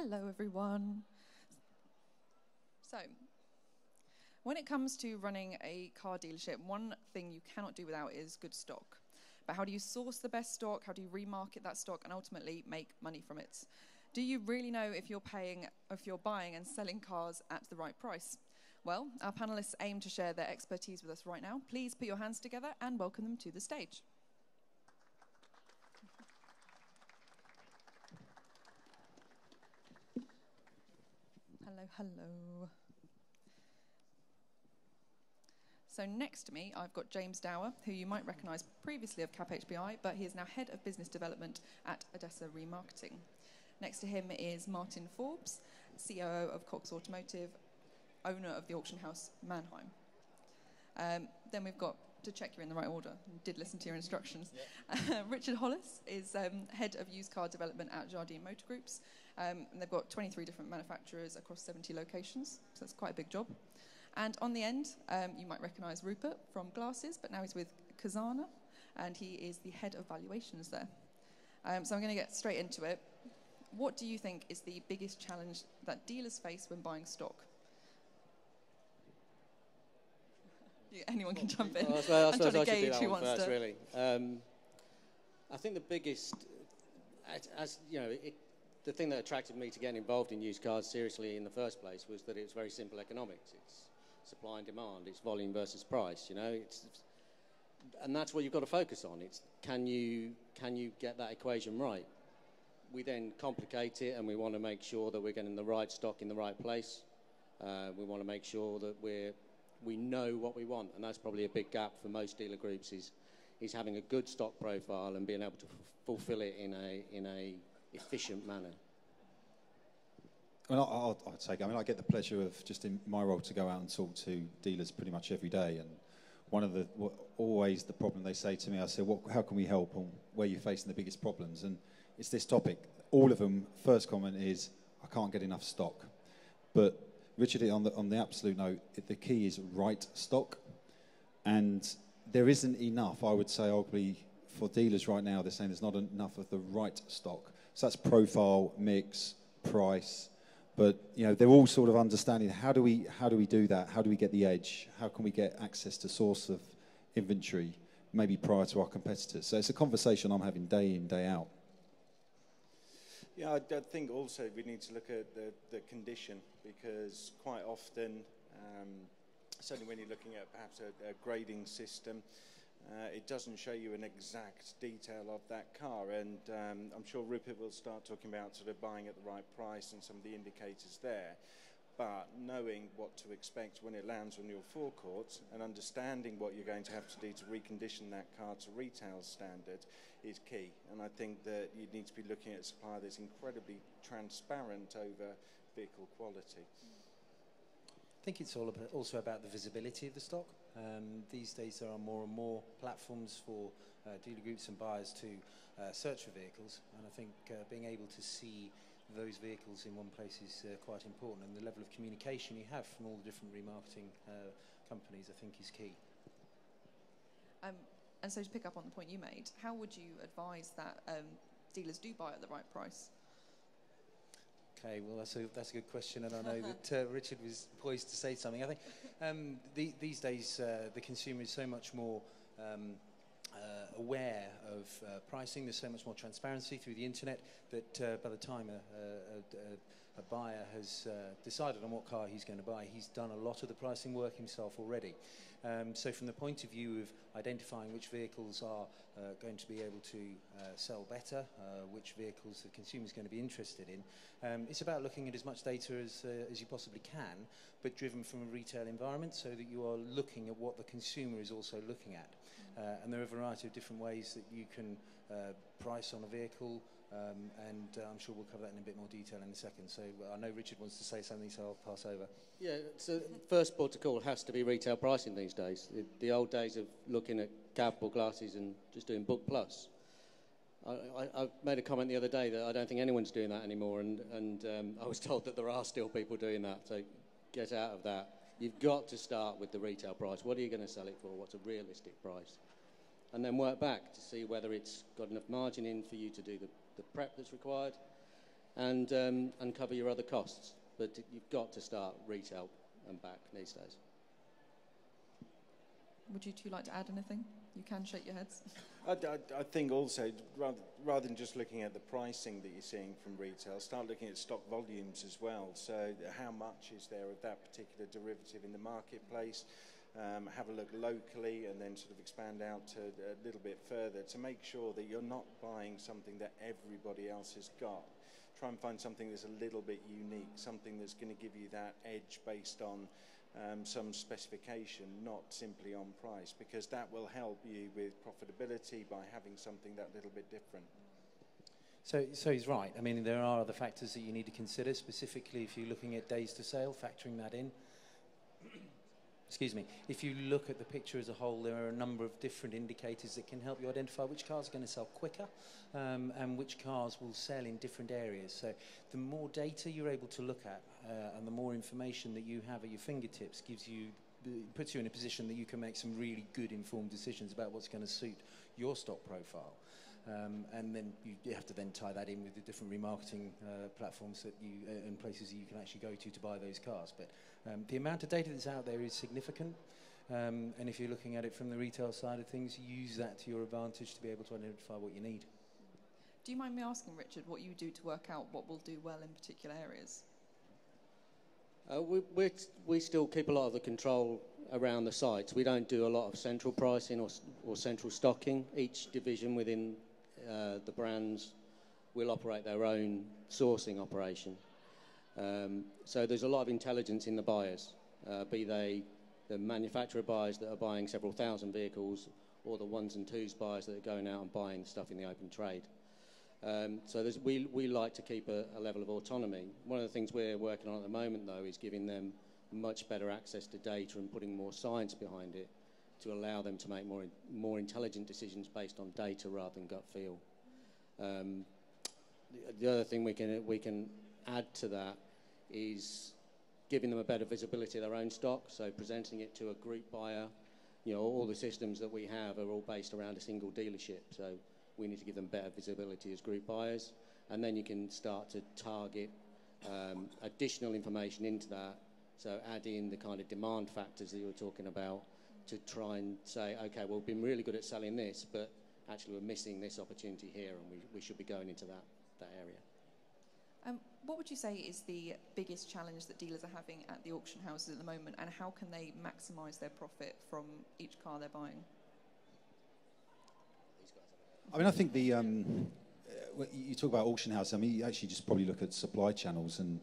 Hello, everyone. So, when it comes to running a car dealership, one thing you cannot do without is good stock. But how do you source the best stock? How do you remarket that stock and ultimately make money from it? Do you really know if you're buying and selling cars at the right price? Well, our panelists aim to share their expertise with us right now. Please put your hands together and welcome them to the stage. Hello, hello. So next to me, I've got James Dower, who you might recognise previously of CAP HBI, but he is now Head of Business Development at ADESA Remarketing. Next to him is Martin Forbes, COO of Cox Automotive, owner of the auction house Mannheim. Then we've got, to check you're in the right order, did listen to your instructions. Yep. Richard Hollis is Head of Used Car Development at Jardine Motor Groups. And they've got 23 different manufacturers across 70 locations, so that's quite a big job. And on the end, you might recognise Rupert from Glasses, but now he's with Cazana, and he is the Head of Valuations there. So I'm going to get straight into it. What do you think is the biggest challenge that dealers face when buying stock? Anyone can jump in. I'm trying to gauge who wants to. Really. I think the biggest, as you know, the thing that attracted me to getting involved in used cars seriously in the first place was that it's very simple economics. It's supply and demand. It's volume versus price. You know, and that's what you've got to focus on. It's can you get that equation right? We then complicate it, and we want to make sure that we're getting the right stock in the right place. We want to make sure that we know what we want, and that's probably a big gap for most dealer groups is having a good stock profile and being able to fulfill it in a efficient manner. Well, I'd say, I get the pleasure of just in my role to go out and talk to dealers pretty much every day, and always the problem they say to me, I say, how can we help, and where you're facing the biggest problems? And it's this topic. All of them, first comment is, I can't get enough stock. But Richard, on the absolute note, the key is right stock, and there isn't enough, I would say, arguably, for dealers right now. They're saying there's not enough of the right stock. So that's profile, mix, price, but they're all sort of understanding how do we do that? How do we get the edge? How can we get access to source of inventory, maybe prior to our competitors? So it's a conversation I'm having day in, day out. Yeah, I think also we need to look at the condition, because quite often, certainly when you're looking at perhaps a grading system, it doesn't show you an exact detail of that car, and I'm sure Rupert will start talking about sort of buying at the right price and some of the indicators there. But knowing what to expect when it lands on your forecourt and understanding what you're going to have to do to recondition that car to retail standard is key. And I think that you need to be looking at a supplier that's incredibly transparent over vehicle quality. I think it's also about the visibility of the stock. These days there are more and more platforms for dealer groups and buyers to search for vehicles, and I think being able to see those vehicles in one place is quite important, and the level of communication you have from all the different remarketing companies, I think, is key. And so to pick up on the point you made, how would you advise that dealers do buy at the right price? Okay, well, that's a good question, and I know that Richard was poised to say something. I think these days the consumer is so much more aware of pricing. There's so much more transparency through the internet that by the time a buyer has decided on what car he's going to buy, he's done a lot of the pricing work himself already. So from the point of view of identifying which vehicles are going to be able to sell better, which vehicles the consumer is going to be interested in, it's about looking at as much data as you possibly can, but driven from a retail environment, so that you are looking at what the consumer is also looking at. And there are a variety of different ways that you can price on a vehicle, and I'm sure we'll cover that in a bit more detail in a second. So I know Richard wants to say something, so I'll pass over. Yeah, so first port of call has to be retail pricing these days. The old days of looking at cab or glasses and just doing book plus. I made a comment the other day that I don't think anyone's doing that anymore, and I was told that there are still people doing that, so get out of that. You've got to start with the retail price. What are you going to sell it for? What's a realistic price? And then work back to see whether it's got enough margin in for you to do the prep that's required. and cover your other costs. But you've got to start retail and back these days. Would you two like to add anything? You can shake your heads. I think also, rather than just looking at the pricing that you're seeing from retail, start looking at stock volumes as well. So how much is there of that particular derivative in the marketplace? Have a look locally and then sort of expand out to a little bit further to make sure that you're not buying something that everybody else has got. Try and find something that's a little bit unique, something that's going to give you that edge based on some specification, not simply on price, because that will help you with profitability by having something that little bit different. So he's right. I mean, there are other factors that you need to consider, specifically if you're looking at days to sale, factoring that in. Excuse me. If you look at the picture as a whole, there are a number of different indicators that can help you identify which cars are going to sell quicker and which cars will sell in different areas. So the more data you're able to look at and the more information that you have at your fingertips puts you in a position that you can make some really good informed decisions about what's going to suit your stock profile. And then you have to then tie that in with the different remarketing platforms that and places that you can actually go to buy those cars. But the amount of data that's out there is significant. And if you're looking at it from the retail side of things, use that to your advantage to be able to identify what you need. Do you mind me asking, Richard, what you do to work out what will do well in particular areas? We still keep a lot of the control around the sites. We don't do a lot of central pricing or central stocking. Each division within the brands will operate their own sourcing operation. So there's a lot of intelligence in the buyers, be they the manufacturer buyers that are buying several thousand vehicles or the ones and twos buyers that are going out and buying stuff in the open trade. So we like to keep a level of autonomy. One of the things we're working on at the moment, though, is giving them much better access to data and putting more science behind it to allow them to make more intelligent decisions based on data rather than gut feel. The other thing we can add to that is giving them a better visibility of their own stock, so presenting it to a group buyer. You know, all the systems that we have are all based around a single dealership, so we need to give them better visibility as group buyers, and then you can start to target additional information into that. So add in the kind of demand factors that you were talking about to try and say, okay, well, we've been really good at selling this, but actually we're missing this opportunity here, and we should be going into that area. What would you say is the biggest challenge that dealers are having at the auction houses at the moment, and how can they maximise their profit from each car they're buying? I mean, I think you talk about auction house. I mean, you actually just probably look at supply channels, and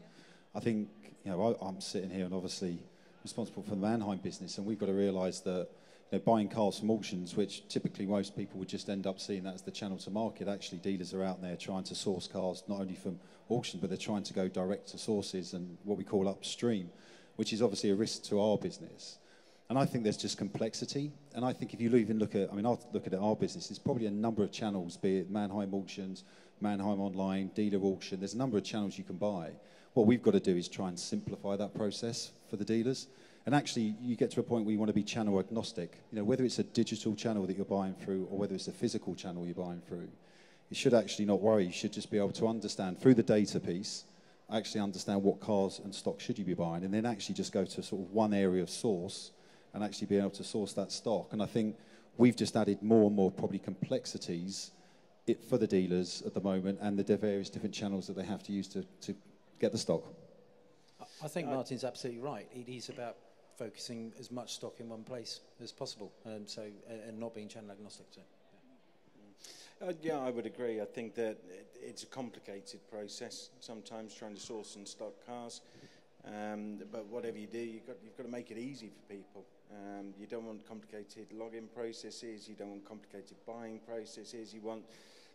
I think, you know, I'm sitting here and obviously responsible for the Mannheim business, and we've got to realise that, you know, buying cars from auctions, which typically most people would just end up seeing that as the channel to market. Actually, dealers are out there trying to source cars not only from auction, but they're trying to go direct to sources and what we call upstream, which is obviously a risk to our business. And I think there's just complexity. And I think if you even look at, I mean, I'll look at our business, there's probably a number of channels, be it Mannheim auctions, Mannheim online, dealer auction. There's a number of channels you can buy. What we've got to do is try and simplify that process for the dealers. And actually, you get to a point where you want to be channel agnostic. You know, whether it's a digital channel that you're buying through or whether it's a physical channel you're buying through, you should actually not worry. You should just be able to understand through the data piece, actually understand what cars and stock should you be buying, and then actually just go to sort of one area of source and actually be able to source that stock. And I think we've just added more and more probably complexities for the dealers at the moment and the various different channels that they have to use to get the stock. I think Martin's absolutely right. It is about focusing as much stock in one place as possible, and not being channel agnostic. So, yeah, I would agree. I think that it's a complicated process sometimes trying to source and stock cars. But whatever you do, you've got to make it easy for people. You don't want complicated login processes. You don't want complicated buying processes. You want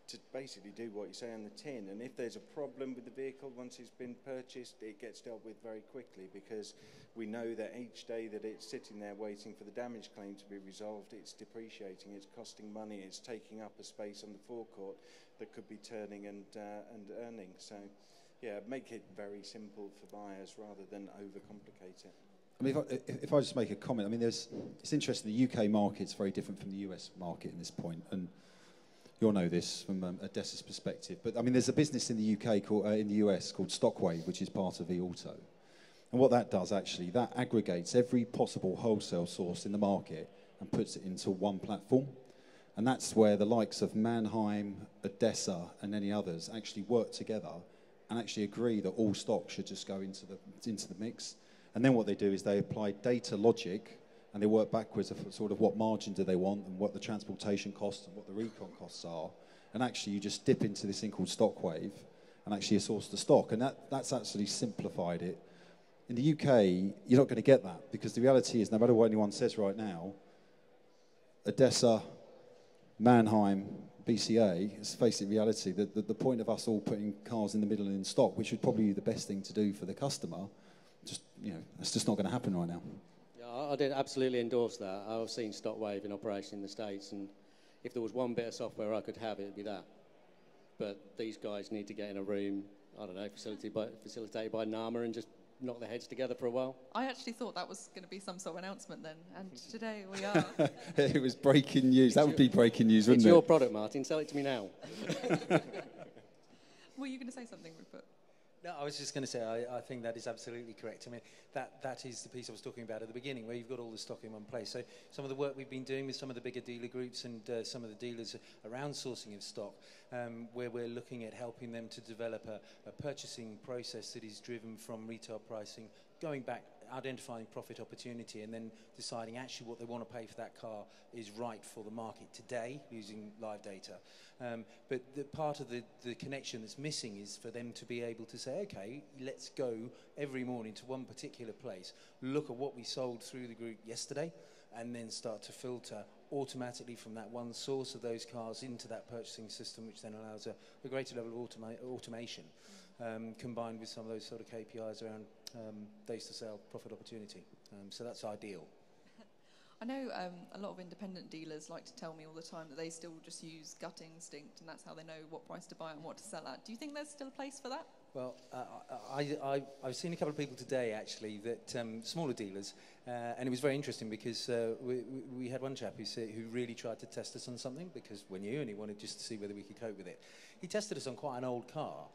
to basically do what you say on the tin. And if there's a problem with the vehicle once it's been purchased, it gets dealt with very quickly, because we know that each day that it's sitting there waiting for the damage claim to be resolved, it's depreciating, it's costing money, it's taking up a space on the forecourt that could be turning and earning. So, yeah, make it very simple for buyers rather than overcomplicate it. I mean, if I just make a comment, I mean, it's interesting, the UK market's very different from the US market in this point. And you'll know this from ADESA's perspective, but I mean, there's a business in the UK called, in the US called Stockwave, which is part of eAuto. And what that does actually, that aggregates every possible wholesale source in the market and puts it into one platform. And that's where the likes of Mannheim, ADESA, and any others actually work together and actually agree that all stock should just go into the mix. And then what they do is they apply data logic and they work backwards of sort of what margin do they want and what the transportation costs and what the recon costs are. And actually you just dip into this thing called Stockwave and actually source the stock. And that's actually simplified it. In the UK, you're not going to get that because the reality is no matter what anyone says right now, ADESA, Mannheim, BCA, let's face it, reality, that the point of us all putting cars in the middle and in stock, which would probably be the best thing to do for the customer, just, you know, that's just not going to happen right now. Yeah, I did absolutely endorse that. I've seen Stockwave in operation in the States, and if there was one bit of software I could have, it'd be that. But these guys need to get in a room, I don't know, facilitated by NAMA and just knock their heads together for a while. I actually thought that was going to be some sort of announcement then, and today we are. It was breaking news. That would be breaking news, wouldn't it? It's your product, Martin. Sell it to me now. Were you going to say something, Rupert? No, I was just going to say, I think that is absolutely correct. I mean, that is the piece I was talking about at the beginning, where you've got all the stock in one place. So some of the work we've been doing with some of the bigger dealer groups and some of the dealers around sourcing of stock, where we're looking at helping them to develop a purchasing process that is driven from retail pricing, going back, identifying profit opportunity, and then deciding actually what they want to pay for that car is right for the market today using live data. But the part of the connection that's missing is for them to be able to say, okay, let's go every morning to one particular place, look at what we sold through the group yesterday, and then start to filter automatically from that one source of those cars into that purchasing system, which then allows a greater level of automation, combined with some of those sort of KPIs around days to sale, profit opportunity. So that's ideal. I know a lot of independent dealers like to tell me all the time that they still just use gut instinct and that's how they know what price to buy and what to sell at. Do you think there's still a place for that? Well, I've seen a couple of people today, actually, that smaller dealers, and it was very interesting because we had one chap who really tried to test us on something because we're new and he wanted just to see whether we could cope with it. He tested us on quite an old car,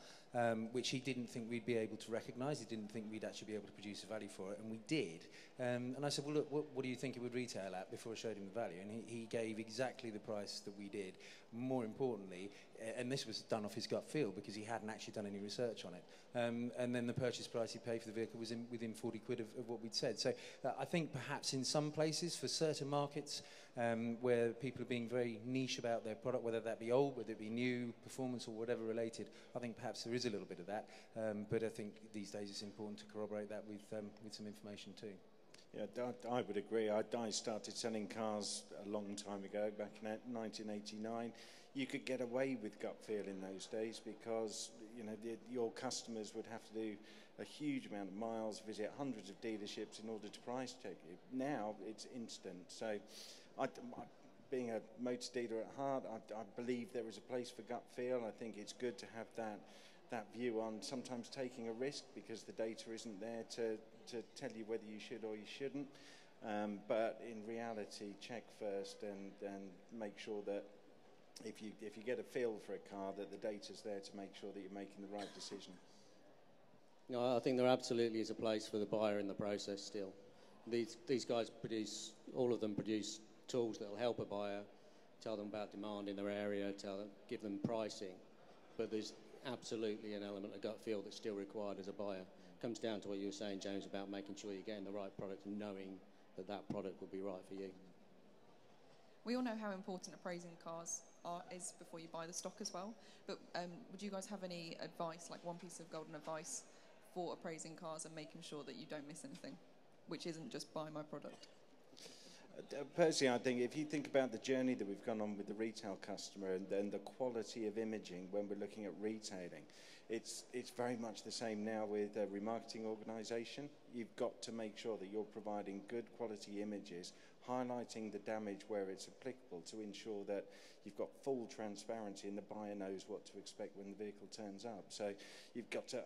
which he didn't think we'd be able to recognise. He didn't think we'd actually be able to produce a value for it, and we did. And I said, well, look, what do you think it would retail at before I showed him the value? And he gave exactly the price that we did. More importantly, and this was done off his gut feel because he hadn't actually done any research on it. And then the purchase price he paid for the vehicle was within 40 quid of what we'd said. So I think perhaps in some places, for certain markets, where people are being very niche about their product, whether that be old, whether it be new, performance or whatever related, I think perhaps there is a little bit of that. But I think these days it's important to corroborate that with some information too. Yeah, I would agree. I started selling cars a long time ago, back in 1989. You could get away with gut feel in those days because, you know, your customers would have to do a huge amount of miles, visit hundreds of dealerships in order to price check you. Now it's instant. So being a motor dealer at heart, I believe there is a place for gut feel. I think it's good to have that view on sometimes taking a risk because the data isn't there to tell you whether you should or you shouldn't. But in reality, check first and make sure that if you get a feel for a car, that the data's there to make sure that you're making the right decision. No, I think there absolutely is a place for the buyer in the process still. These guys produce, all of them produce tools that will help a buyer, tell them about demand in their area, give them pricing. But there's absolutely an element of gut feel that's still required as a buyer. It comes down to what you were saying, James, about making sure you're getting the right product and knowing that that product will be right for you. We all know how important appraising cars is before you buy the stock as well. But would you guys have any advice, like one piece of golden advice for appraising cars and making sure that you don't miss anything, which isn't just buy my product? Personally, I think if you think about the journey that we've gone on with the retail customer and the quality of imaging when we're looking at retailing, it's very much the same now with a remarketing organisation. You've got to make sure that you're providing good quality images, highlighting the damage where it's applicable to ensure that you've got full transparency and the buyer knows what to expect when the vehicle turns up. So you've got to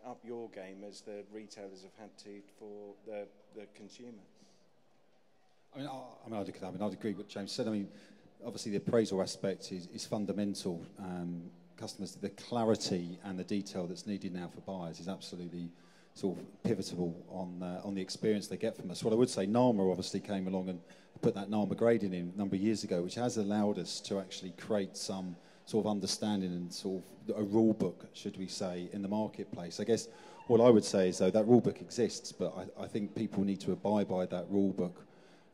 up your game as the retailers have had to for the consumer. I'd agree with what James said. I mean, obviously the appraisal aspect is fundamental. Customers, the clarity and the detail that's needed now for buyers is absolutely sort of pivotal on the experience they get from us. What I would say, NAMA obviously came along and put that NAMA grading in a number of years ago, which has allowed us to actually create some sort of understanding and sort of a rule book, should we say, in the marketplace. I guess what I would say is, though, that rule book exists, but I think people need to abide by that rule book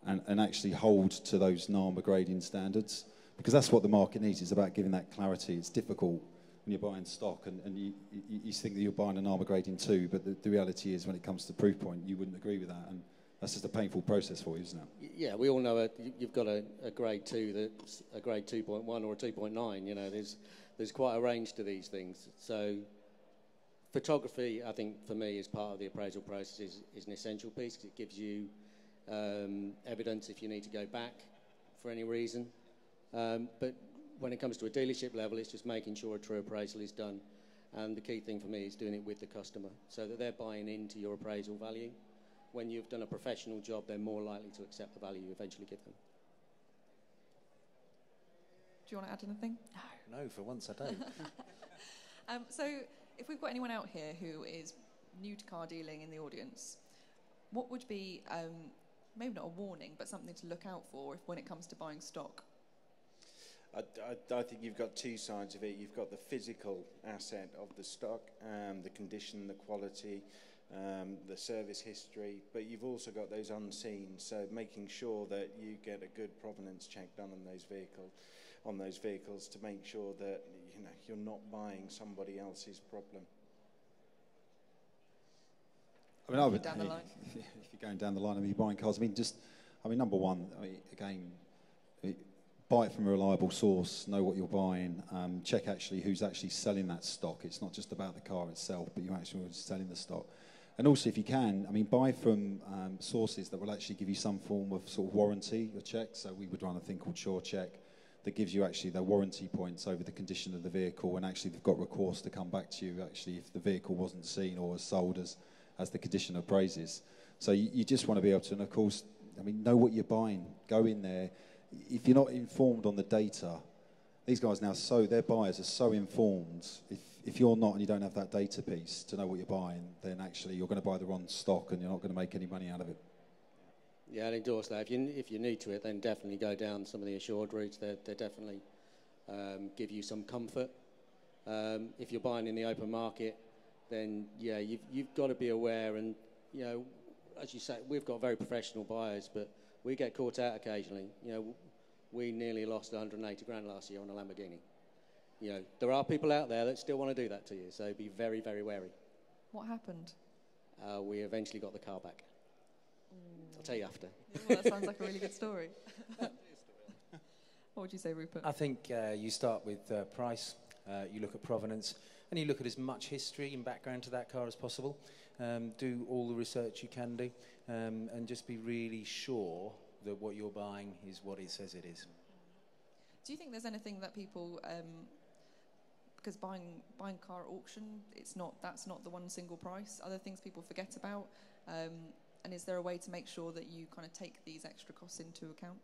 and actually hold to those NAMA grading standards, because that's what the market needs. It's about giving that clarity. It's difficult when you're buying stock and you think that you're buying an armour grading 2, but the reality is when it comes to the proof point, you wouldn't agree with that, and that's just a painful process for you, isn't it? Yeah, we all know you've got a grade 2 that's a grade 2.1 or a 2.9. You know, there's quite a range to these things. So photography, I think, for me, as part of the appraisal process is an essential piece, because it gives you evidence if you need to go back for any reason. But when it comes to a dealership level, it's just making sure a true appraisal is done. And the key thing for me is doing it with the customer, so that they're buying into your appraisal value. When you've done a professional job, they're more likely to accept the value you eventually give them. Do you want to add anything? No, for once I don't. So if we've got anyone out here who is new to car dealing in the audience, what would be, maybe not a warning, but something to look out for when it comes to buying stock? I think you've got two sides of it. You've got the physical asset of the stock, the condition, the quality, the service history, but you've also got those unseen. So making sure that you get a good provenance check done on those vehicles to make sure that you're not buying somebody else's problem. I mean, down the line. If you're going down the line, you're buying cars. Number one, buy it from a reliable source, know what you're buying, check actually who's actually selling that stock. It's not just about the car itself, but you're actually selling the stock. And also, if you can, buy from sources that will actually give you some form of sort of warranty or check. So we would run a thing called Sure Check that gives you actually their warranty points over the condition of the vehicle, and actually they've got recourse to come back to you actually if the vehicle wasn't seen or was sold as the condition appraises. So you just want to be able to, and of course, know what you're buying. Go in there. If you're not informed on the data, these guys now, their buyers are so informed. If you're not and you don't have that data piece to know what you're buying, then actually you're going to buy the wrong stock and you're not going to make any money out of it. Yeah, I'd endorse that. If you're new to it, then definitely go down some of the assured routes. They definitely give you some comfort. If you're buying in the open market, then yeah, you've got to be aware. And as you say, we've got very professional buyers, but we get caught out occasionally. We nearly lost 180 grand last year on a Lamborghini. There are people out there that still want to do that to you, so be very, very wary. What happened? We eventually got the car back. I'll tell you after. Well, that sounds like a really good story. What would you say, Rupert? I think you start with price, you look at provenance, and you look at as much history and background to that car as possible. Do all the research you can do, and just be really sure that what you're buying is what it says it is. Do you think there's anything that people, because buying car at auction, that's not the one single price, other things people forget about, and is there a way to make sure that you kind of take these extra costs into account?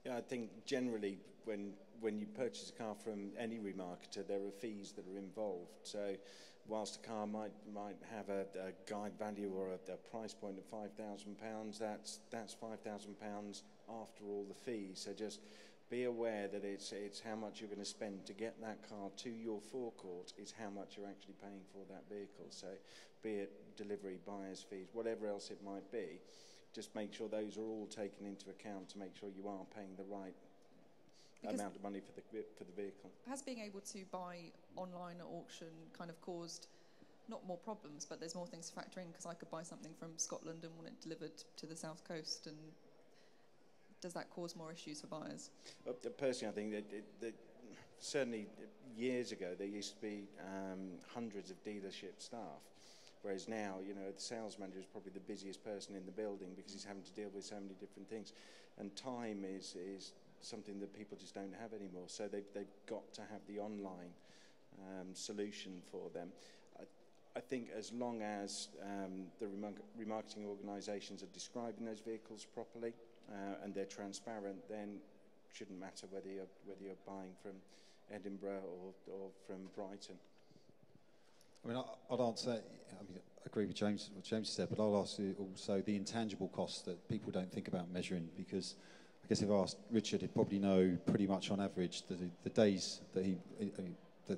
Yeah, I think generally when you purchase a car from any remarketer, there are fees that are involved. So whilst a car might have a guide value or a price point of £5,000, that's £5,000 after all the fees. So just be aware that it's how much you're going to spend to get that car to your forecourt is how much you're actually paying for that vehicle. So be it delivery, buyer's fees, whatever else it might be, just make sure those are all taken into account to make sure you are paying the right amount of money for the vehicle. Has being able to buy online at auction kind of caused not more problems, but there's more things to factor in, because I could buy something from Scotland and want it delivered to the south coast, and does that cause more issues for buyers? Personally, I think that certainly years ago there used to be hundreds of dealership staff, whereas now, the sales manager is probably the busiest person in the building because he's having to deal with so many different things, and time is something that people just don't have anymore. So they've got to have the online solution for them. I think as long as the remarketing organisations are describing those vehicles properly and they're transparent, then shouldn't matter whether you're buying from Edinburgh or from Brighton. I mean, I'd answer. I mean, I agree with what James said, but I'll ask you also the intangible costs that people don't think about measuring, because I guess if I asked Richard, he'd probably know pretty much on average the days that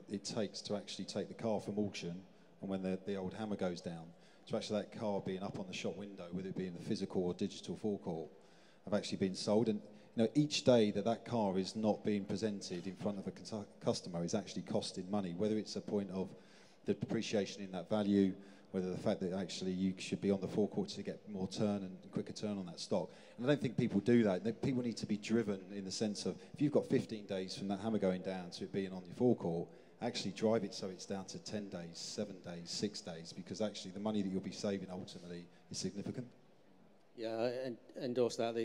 it takes to actually take the car from auction and when the old hammer goes down. So actually that car being up on the shop window, whether it be in the physical or digital forecourt, have actually been sold. And each day that car is not being presented in front of a customer is actually costing money, whether it's a point of the depreciation in that value, whether the fact that actually you should be on the forecourt to get more turn and quicker turn on that stock. And I don't think people do that. People need to be driven in the sense of, if you've got 15 days from that hammer going down to it being on your forecourt, actually drive it so it's down to 10 days, 7 days, 6 days, because actually the money that you'll be saving ultimately is significant. Yeah, I endorse that.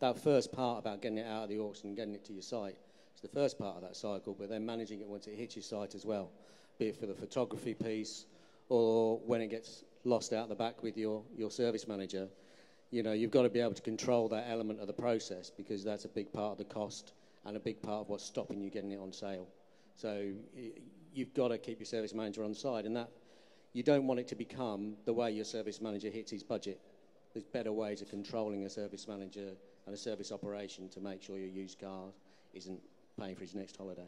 That first part about getting it out of the auction and getting it to your site is the first part of that cycle, but then managing it once it hits your site as well, be it for the photography piece or when it gets lost out the back with your service manager. You've got to be able to control that element of the process, because that's a big part of the cost and a big part of what's stopping you getting it on sale. So you've got to keep your service manager on side, and that you don't want it to become the way your service manager hits his budget. There's better ways of controlling a service manager and a service operation to make sure your used car isn't paying for his next holiday.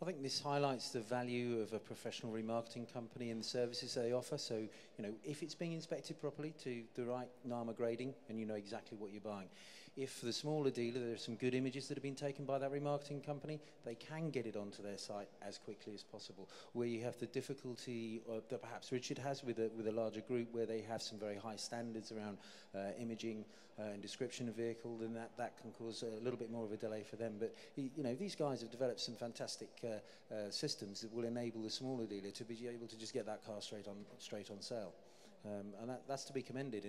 I think this highlights the value of a professional remarketing company and the services they offer. So, if it's being inspected properly to the right NAMA grading, and you know exactly what you're buying. If for the smaller dealer there are some good images that have been taken by that remarketing company, they can get it onto their site as quickly as possible. Where you have the difficulty that perhaps Richard has with a larger group, where they have some very high standards around imaging and description of vehicle, then that can cause a little bit more of a delay for them. But these guys have developed some fantastic systems that will enable the smaller dealer to be able to just get that car straight on sale. And that's to be commended,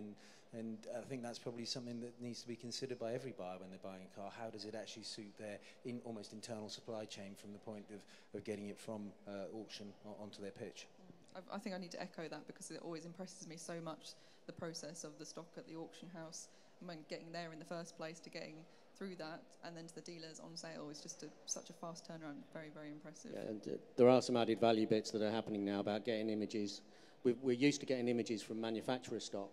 and I think that's probably something that needs to be considered by every buyer when they're buying a car. How does it actually suit their almost internal supply chain from the point of getting it from auction onto their pitch? I think I need to echo that, because it always impresses me so much, the process of the stock at the auction house, and when getting there in the first place to getting through that and then to the dealers on sale is just such a fast turnaround. Very, very impressive. Yeah, and there are some added value bits that are happening now about getting images. We're used to getting images from manufacturer stock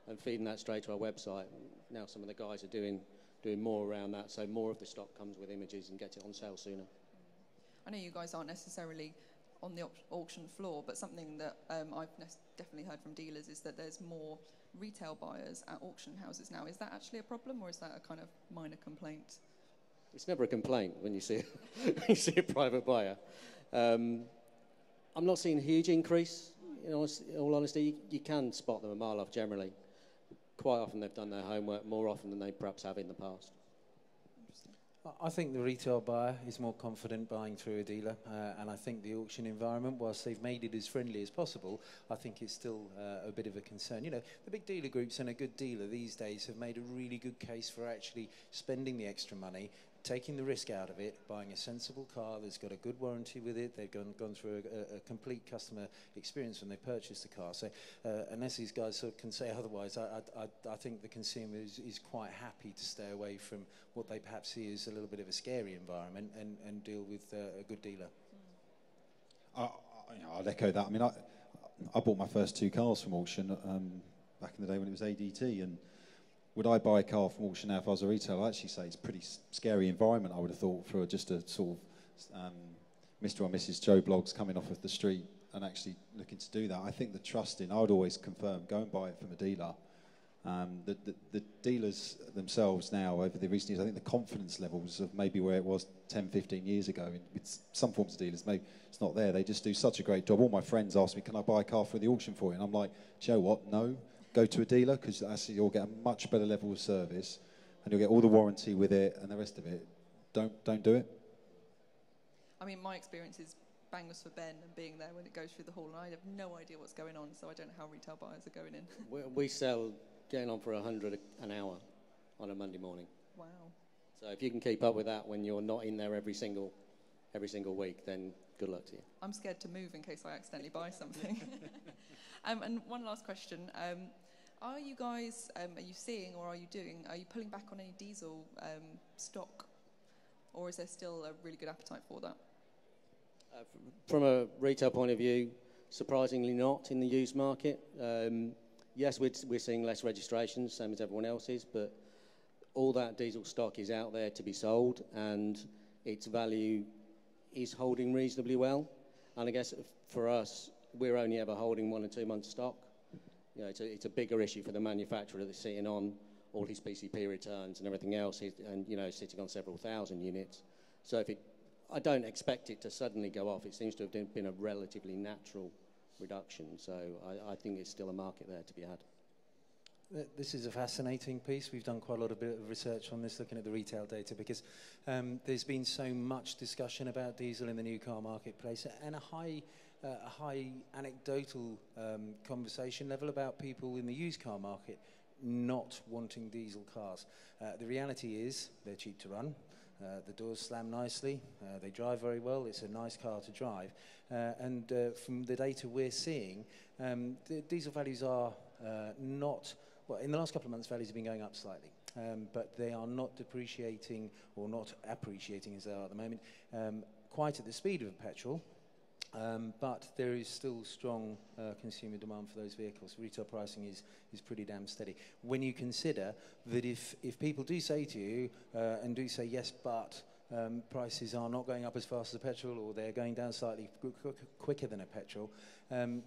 and feeding that straight to our website. Now some of the guys are doing more around that, so more of the stock comes with images and gets it on sale sooner. I know you guys aren't necessarily on the auction floor, but something that I've definitely heard from dealers is that there's more retail buyers at auction houses now. Is that actually a problem, or is that a kind of minor complaint? It's never a complaint when you see a private buyer. I'm not seeing a huge increase. In all honesty, you can spot them a mile off generally. Quite often they've done their homework more often than they perhaps have in the past. I think the retail buyer is more confident buying through a dealer, and I think the auction environment, whilst they've made it as friendly as possible, I think it's still a bit of a concern. The big dealer groups and a good dealer these days have made a really good case for actually spending the extra money, taking the risk out of it, buying a sensible car that's got a good warranty with it. They've gone through a complete customer experience when they purchased the car. So unless these guys sort of can say otherwise, I think the consumer is quite happy to stay away from what they perhaps see as a little bit of a scary environment and deal with a good dealer. I'd echo that. I mean, I bought my first 2 cars from auction back in the day when it was ADT, and would I buy a car from auction now if I was a retailer? I'd actually say it's a pretty scary environment, I would have thought, for just a sort of Mr. or Mrs. Joe Bloggs coming off of the street and actually looking to do that. I think the trust in, I would always confirm, go and buy it from a dealer. The dealers themselves now, over the recent years, I think the confidence levels of maybe where it was 10, 15 years ago, with some forms of dealers, maybe it's not there. They just do such a great job. All my friends ask me, can I buy a car for the auction for you? And I'm like, do you know what? No. Go to a dealer, because actually you'll get a much better level of service and you'll get all the warranty with it and the rest of it. Don't do it. I mean, my experience is bangers for Ben and being there when it goes through the hall, and I have no idea what's going on, so I don't know how retail buyers are going in. We sell getting on for 100 an hour on a Monday morning. Wow. So if you can keep up with that when you're not in there every single week, then good luck to you. I'm scared to move in case I accidentally buy something. And one last question. Are you guys, are you seeing or are you pulling back on any diesel stock? Or is there still a really good appetite for that? From a retail point of view, surprisingly not in the used market. Yes, we're seeing less registrations, same as everyone else is, but all that diesel stock is out there to be sold, and its value is holding reasonably well. And I guess for us, we're only ever holding 1 or 2 months stock. You know, it's a bigger issue for the manufacturer that's sitting on all his PCP returns and everything else, and sitting on several thousand units. So I don't expect it to suddenly go off. It seems to have been a relatively natural reduction. So I think there's still a market there to be had. This is a fascinating piece. We've done quite a lot of research on this, looking at the retail data, because there's been so much discussion about diesel in the new car marketplace, and a high anecdotal conversation level about people in the used car market not wanting diesel cars. The reality is they're cheap to run. The doors slam nicely. They drive very well. It's a nice car to drive. And from the data we're seeing, the diesel values are not... Well, in the last couple of months, values have been going up slightly, but they are not depreciating or not appreciating as they are at the moment, quite at the speed of petrol. But there is still strong consumer demand for those vehicles. Retail pricing is pretty damn steady. When you consider that if people do say to you and do say yes, but prices are not going up as fast as a petrol, or they're going down slightly quicker than a petrol,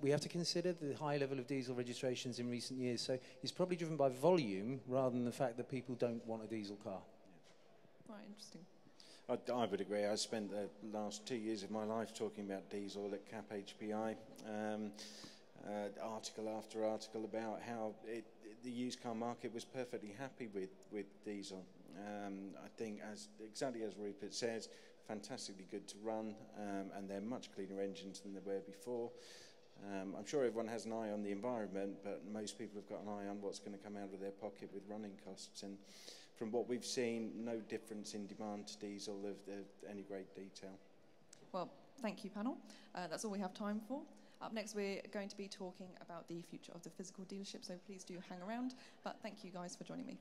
we have to consider the high level of diesel registrations in recent years. So it's probably driven by volume rather than the fact that people don't want a diesel car. Right, interesting. I would agree. I spent the last 2 years of my life talking about diesel at Cap HPI, article after article about how the used car market was perfectly happy with diesel. I think, exactly as Rupert says, fantastically good to run, and they're much cleaner engines than they were before. I'm sure everyone has an eye on the environment, but most people have got an eye on what's going to come out of their pocket with running costs. And from what we've seen, no difference in demand to diesel of any great detail. Well, thank you, panel. That's all we have time for. Up next, we're going to be talking about the future of the physical dealership, so please do hang around. But thank you guys for joining me.